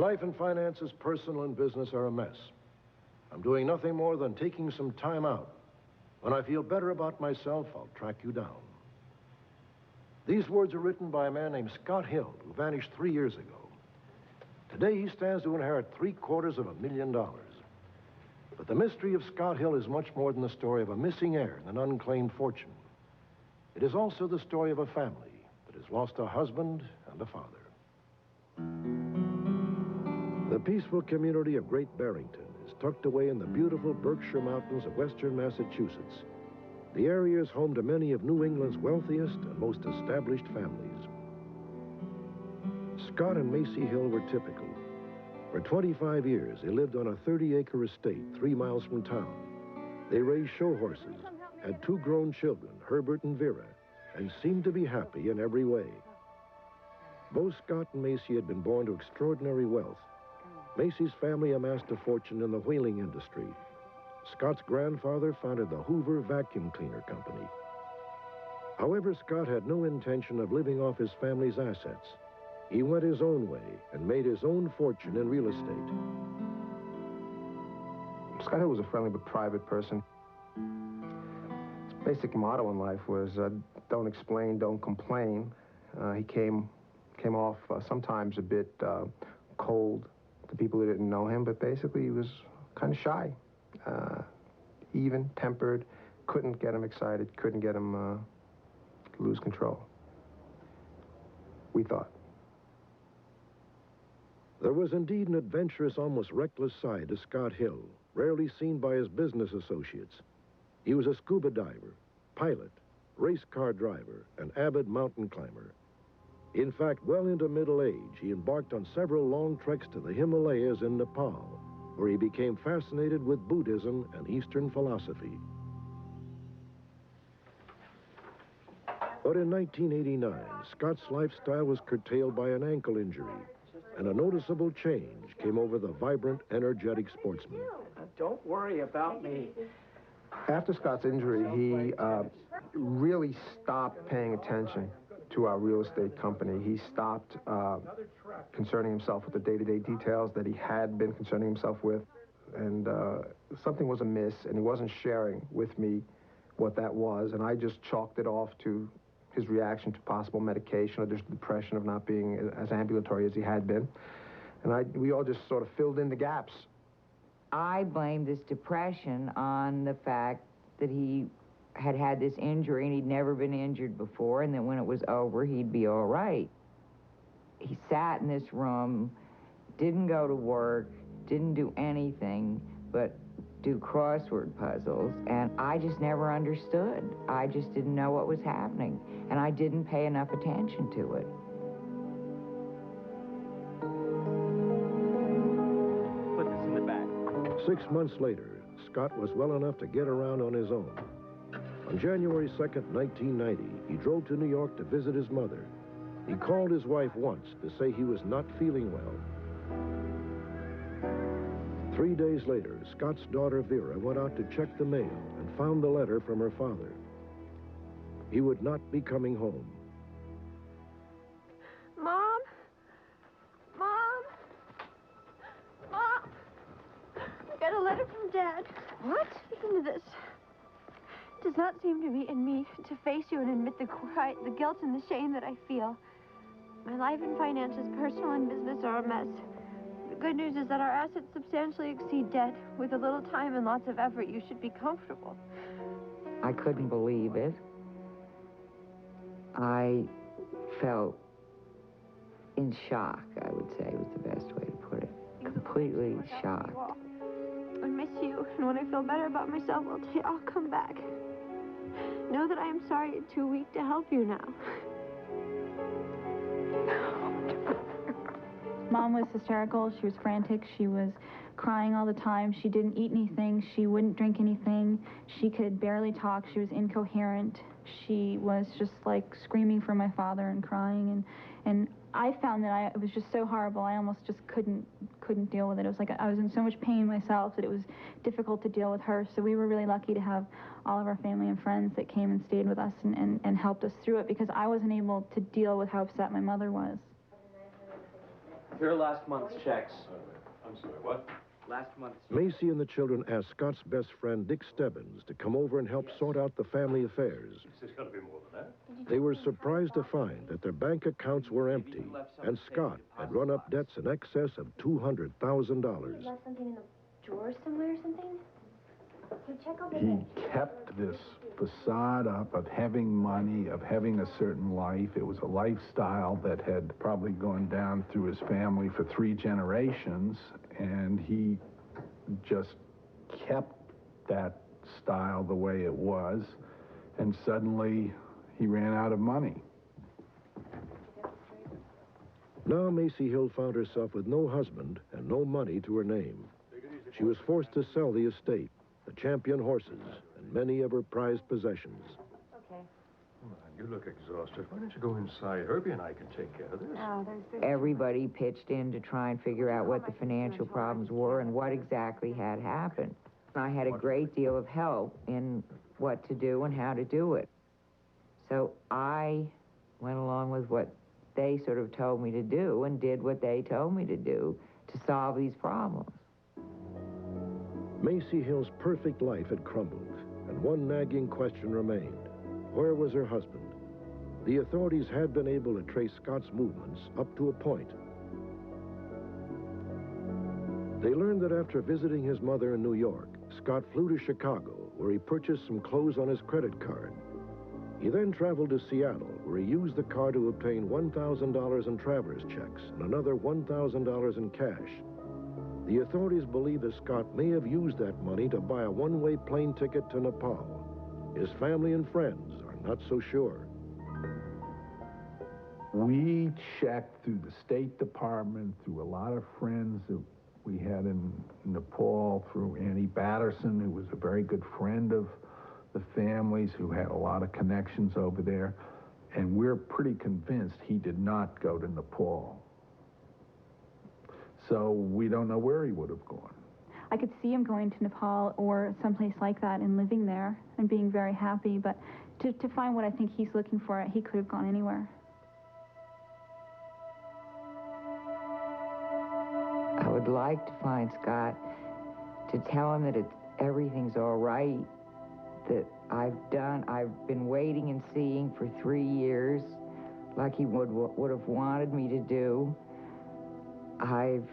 life and finances, personal and business, are a mess. I'm doing nothing more than taking some time out. When I feel better about myself, I'll track you down. These words are written by a man named Scott Hill, who vanished 3 years ago. Today, he stands to inherit $750,000. But the mystery of Scott Hill is much more than the story of a missing heir and an unclaimed fortune. It is also the story of a family that has lost a husband and a father. The peaceful community of Great Barrington is tucked away in the beautiful Berkshire Mountains of western Massachusetts. The area is home to many of New England's wealthiest and most established families. Scott and Macy Hill were typical. For 25 years, they lived on a 30-acre estate 3 miles from town. They raised show horses, had 2 grown children, Herbert and Vera, and seemed to be happy in every way. Both Scott and Macy had been born to extraordinary wealth. Macy's family amassed a fortune in the whaling industry. Scott's grandfather founded the Hoover Vacuum Cleaner Company. However, Scott had no intention of living off his family's assets. He went his own way and made his own fortune in real estate. Scott Hill was a friendly but private person. His basic motto in life was, don't explain, don't complain. He came off sometimes a bit cold to people who didn't know him, but basically he was kind of shy, even-tempered, couldn't get him excited, couldn't get him to lose control, we thought. There was indeed an adventurous, almost reckless side to Scott Hill, rarely seen by his business associates. He was a scuba diver, pilot, race car driver, and avid mountain climber. In fact, well into middle age, he embarked on several long treks to the Himalayas in Nepal, where he became fascinated with Buddhism and Eastern philosophy. But in 1989, Scott's lifestyle was curtailed by an ankle injury, and a noticeable change came over the vibrant, energetic sportsman. Don't worry about me. After Scott's injury, he really stopped paying attention to our real estate company. He stopped concerning himself with the day-to-day details that he had been concerning himself with, and something was amiss, and he wasn't sharing with me what that was, and I just chalked it off to his reaction to possible medication or just depression of not being as ambulatory as he had been. And we all just sort of filled in the gaps. I blamed this depression on the fact that he had had this injury and he'd never been injured before, and that when it was over, he'd be all right. He sat in this room, didn't go to work, didn't do anything but do crossword puzzles, and I just never understood. I just didn't know what was happening, and I didn't pay enough attention to it. Put this in the bag. 6 months later, Scott was well enough to get around on his own. On January 2nd, 1990, he drove to New York to visit his mother. He called his wife once to say he was not feeling well. 3 days later, Scott's daughter Vera went out to check the mail and found the letter from her father. He would not be coming home. Mom? Mom? Mom? I got a letter from Dad. What? Listen to this. It does not seem to be in me to face you and admit the guilt and the shame that I feel. My life and finances, personal and business, are a mess. The good news is that our assets substantially exceed debt. With a little time and lots of effort, you should be comfortable. I couldn't believe it. I felt in shock, I would say, was the best way to put it. Completely shocked. I miss you, and when I feel better about myself, I'll come back. Know that I am sorry and too weak to help you now. Mom was hysterical. She was frantic. She was crying all the time. She didn't eat anything. She wouldn't drink anything. She could barely talk. She was incoherent. She was just like screaming for my father and crying. And I found that it was just so horrible. I almost just couldn't deal with it. It was like I was in so much pain myself that it was difficult to deal with her. So we were really lucky to have all of our family and friends that came and stayed with us and helped us through it, because I wasn't able to deal with how upset my mother was. Here are last month's checks. I'm sorry, what? Last month's. Macy and the children asked Scott's best friend, Dick Stebbins, to come over and help sort out the family affairs. There's got to be more than that. They were surprised to find that their bank accounts were empty, and Scott had run up debts in excess of $200,000. Left something in the drawer somewhere or something? Hey, check over He there. kept this facade up of having money, of having a certain life. It was a lifestyle that had probably gone down through his family for 3 generations, and he just kept that style the way it was, and suddenly he ran out of money. Now Macy Hill found herself with no husband and no money to her name. She was forced to sell the estate, the champion horses, and many of her prized possessions. Okay. You look exhausted. Why don't you go inside? Herbie and I can take care of this. Oh, there's Everybody pitched in to try and figure out what the financial problems were and what exactly had happened. I had a great deal of help in what to do and how to do it. So I went along with what they sort of told me to do and did what they told me to do to solve these problems. Macy Hill's perfect life had crumbled, and one nagging question remained. Where was her husband? The authorities had been able to trace Scott's movements up to a point. They learned that after visiting his mother in New York, Scott flew to Chicago, where he purchased some clothes on his credit card. He then traveled to Seattle, where he used the card to obtain $1,000 in traveler's checks and another $1,000 in cash. The authorities believe that Scott may have used that money to buy a one-way plane ticket to Nepal. His family and friends are not so sure. We checked through the State Department, through a lot of friends that we had in Nepal, through Annie Batterson, who was a very good friend of the families, who had a lot of connections over there, and we're pretty convinced he did not go to Nepal. So we don't know where he would have gone. I could see him going to Nepal or someplace like that and living there and being very happy, but to find what I think he's looking for, he could have gone anywhere. I would like to find Scott, to tell him that everything's all right, that I've been waiting and seeing for 3 years, like he would have wanted me to do. I've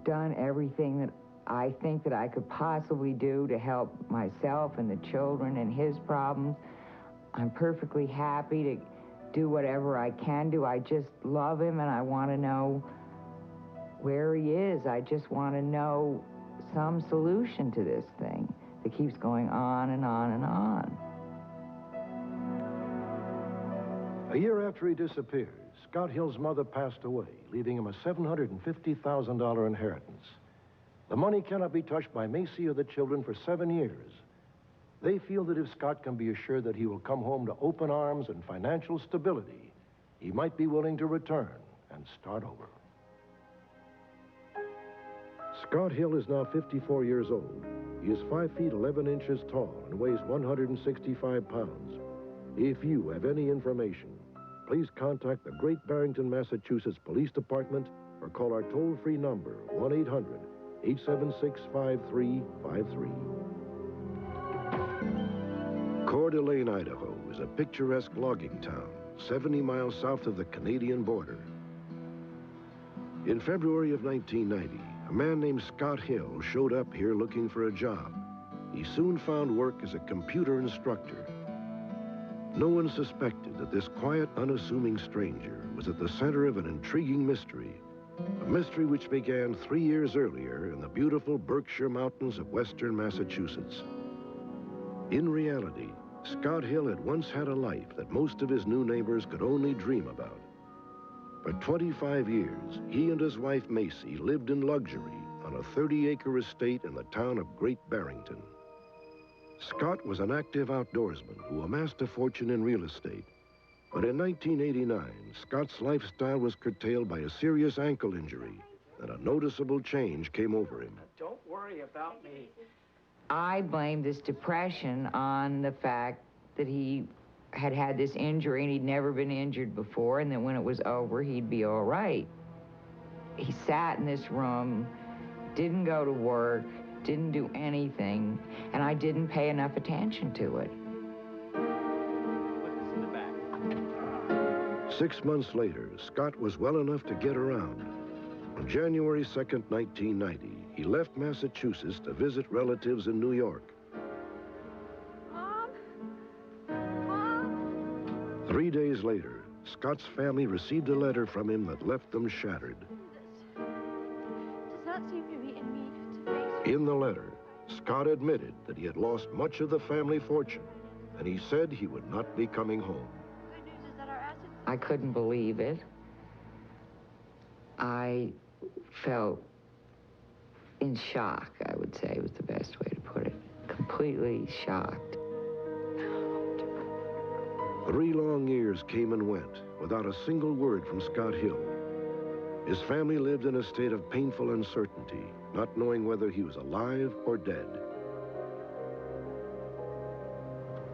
done everything that I think that I could possibly do to help myself and the children and his problems. I'm perfectly happy to do whatever I can do. I just love him, and I want to know where he is. I just want to know some solution to this thing that keeps going on and on and on. A year after he disappeared, Scott Hill's mother passed away, leaving him a $750,000 inheritance. The money cannot be touched by Macy or the children for 7 years. They feel that if Scott can be assured that he will come home to open arms and financial stability, he might be willing to return and start over. Scott Hill is now 54 years old. He is 5 feet 11 inches tall and weighs 165 pounds. If you have any information, please contact the Great Barrington, Massachusetts Police Department or call our toll-free number, 1-800-876-5353. Coeur d'Alene, Idaho is a picturesque logging town 70 miles south of the Canadian border. In February of 1990, a man named Scott Hill showed up here looking for a job. He soon found work as a computer instructor. No one suspected that this quiet, unassuming stranger was at the center of an intriguing mystery. A mystery which began 3 years earlier in the beautiful Berkshire Mountains of western Massachusetts. In reality, Scott Hill had once had a life that most of his new neighbors could only dream about. For 25 years, he and his wife Macy lived in luxury on a 30-acre estate in the town of Great Barrington. Scott was an active outdoorsman who amassed a fortune in real estate. But in 1989, Scott's lifestyle was curtailed by a serious ankle injury, and a noticeable change came over him. Don't worry about me. I blamed this depression on the fact that he had had this injury and he'd never been injured before, and that when it was over, he'd be all right. He sat in this room, didn't go to work, didn't do anything, and I didn't pay enough attention to it. 6 months later, Scott was well enough to get around. On January 2nd, 1990, he left Massachusetts to visit relatives in New York. Mom? Mom? 3 days later, Scott's family received a letter from him that left them shattered. This does not seem to be in me to face. In the letter, Scott admitted that he had lost much of the family fortune, and he said he would not be coming home. Good news is that our assets. I couldn't believe it. I felt in shock, I would say, was the best way to put it. Completely shocked. 3 long years came and went without a single word from Scott Hill. His family lived in a state of painful uncertainty, not knowing whether he was alive or dead.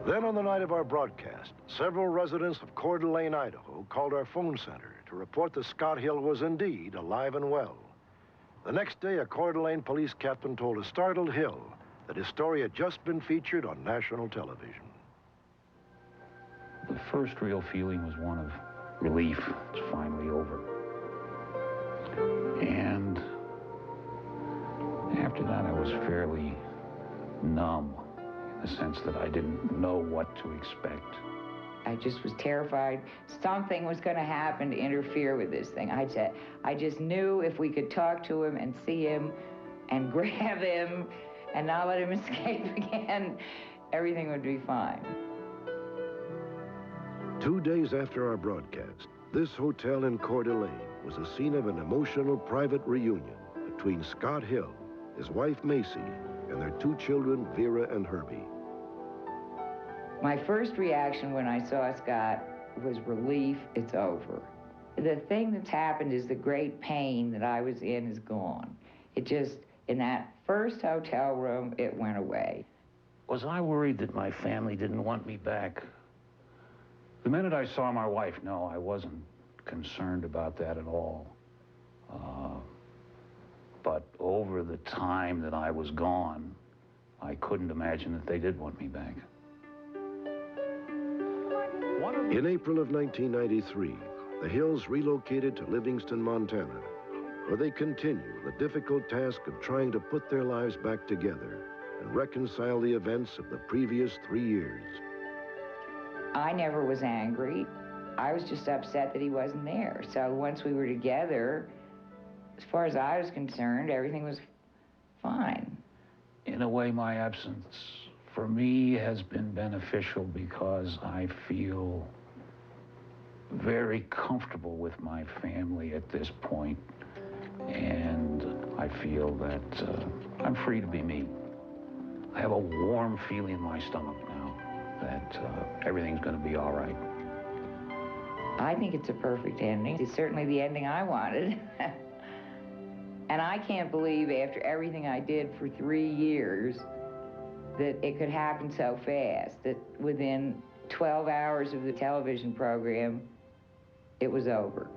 Then on the night of our broadcast, several residents of Coeur d'Alene, Idaho, called our phone center to report that Scott Hill was indeed alive and well. The next day, a Coeur d'Alene police captain told a startled Hill that his story had just been featured on national television. The first real feeling was one of relief. It's finally over. And after that, I was fairly numb in the sense that I didn't know what to expect. I just was terrified something was going to happen to interfere with this thing. I just knew if we could talk to him and see him and grab him and not let him escape again, everything would be fine. 2 days after our broadcast, this hotel in Coeur d'Alene was the scene of an emotional private reunion between Scott Hill, his wife Macy, and their 2 children, Vera and Herbie. My first reaction when I saw Scott was relief. It's over. The thing that's happened is the great pain that I was in is gone. It just, in that first hotel room, it went away. Was I worried that my family didn't want me back? The minute I saw my wife, no, I wasn't concerned about that at all. But over the time that I was gone, I couldn't imagine that they did want me back. In April of 1993, the Hills relocated to Livingston, Montana, where they continue the difficult task of trying to put their lives back together and reconcile the events of the previous 3 years. I never was angry. I was just upset that he wasn't there. So once we were together, as far as I was concerned, everything was fine. In a way, my absence for me has been beneficial because I feel very comfortable with my family at this point, and I feel that I'm free to be me. I have a warm feeling in my stomach now that everything's going to be all right. I think it's a perfect ending. It's certainly the ending I wanted. And I can't believe after everything I did for 3 years that it could happen so fast, that within 12 hours of the television program, it was over.